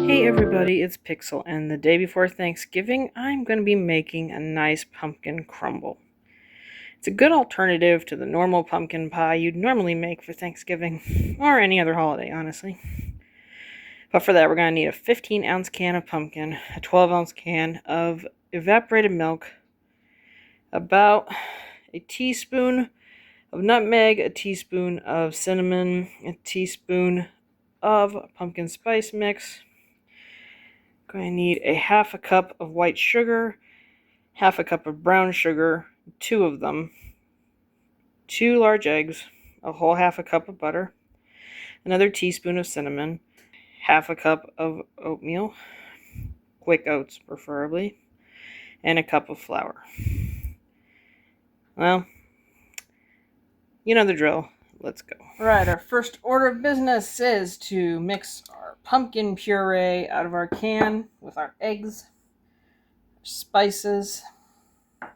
Hey everybody, it's Pixel, and the day before Thanksgiving, I'm going to be making a nice pumpkin crumble. It's a good alternative to the normal pumpkin pie you'd normally make for Thanksgiving, or any other holiday, honestly. But for that, we're going to need a 15-ounce can of pumpkin, a 12-ounce can of evaporated milk, about a teaspoon of nutmeg, a teaspoon of cinnamon, a teaspoon of pumpkin spice mix. Going to need a half a cup of white sugar, half a cup of brown sugar, 2 of them, 2 large eggs, a whole half a cup of butter, another teaspoon of cinnamon, half a cup of oatmeal, quick oats preferably, and a cup of flour. Well, you know the drill. Let's go. Alright, our first order of business is to mix our pumpkin puree out of our can with our eggs, spices, a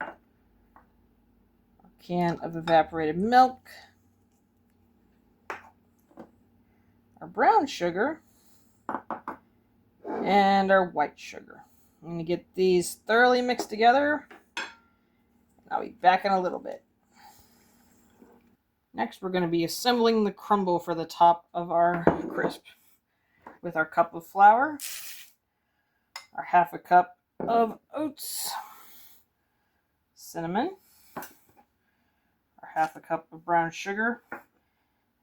can of evaporated milk, our brown sugar, and our white sugar. I'm going to get these thoroughly mixed together. I'll be back in a little bit. Next, we're going to be assembling the crumble for the top of our crisp with our cup of flour, our half a cup of oats, cinnamon, our half a cup of brown sugar,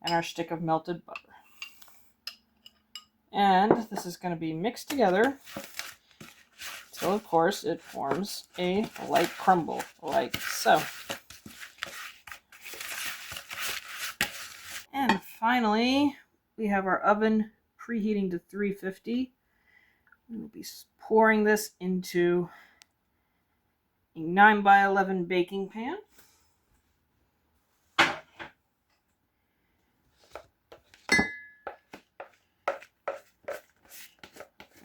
and our stick of melted butter. And this is going to be mixed together until, of course, it forms a light crumble, like so. And finally, we have our oven preheating to 350. We'll be pouring this into a 9x11 baking pan. And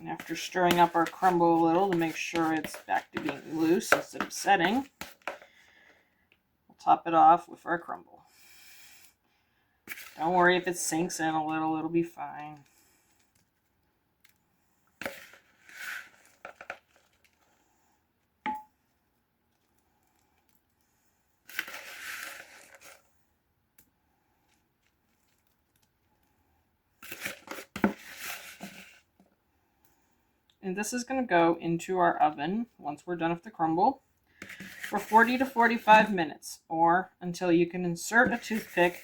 after stirring up our crumble a little to make sure it's back to being loose instead of setting, we'll top it off with our crumble. Don't worry if it sinks in a little, it'll be fine. And this is going to go into our oven once we're done with the crumble for 40 to 45 minutes, or until you can insert a toothpick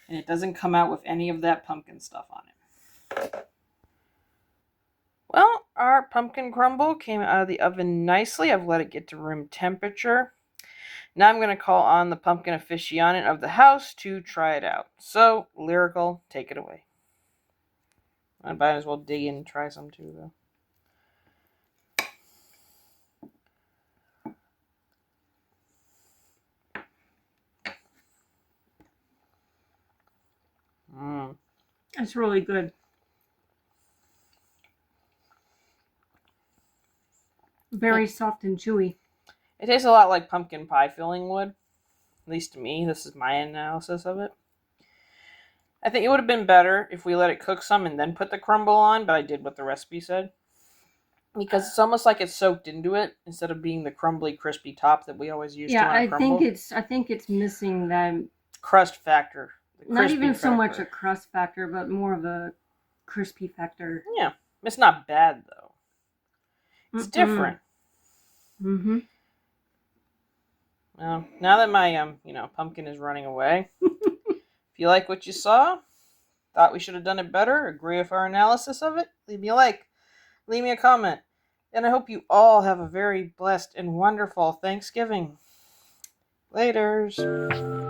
and it doesn't come out with any of that pumpkin stuff on it. Well, our pumpkin crumble came out of the oven nicely. I've let it get to room temperature. Now I'm going to call on the pumpkin aficionado of the house to try it out. So, Lyrical, take it away. I might as well dig in and try some too, though. That's really good. Very soft and chewy. It tastes a lot like pumpkin pie filling would. At least to me. This is my analysis of it. I think it would have been better if we let it cook some and then put the crumble on, but I did what the recipe said. Because it's almost like it's soaked into it instead of being the crumbly, crispy top that we always use to on a crumble. I think it's missing that crust factor. Not even factor. So much a crust factor, but more of a crispy factor. Yeah. It's not bad though. It's different. Mm-hmm. Well, now that my pumpkin is running away, if you like what you saw, thought we should have done it better, agree with our analysis of it, leave me a like, leave me a comment, and I hope you all have a very blessed and wonderful Thanksgiving. Laters.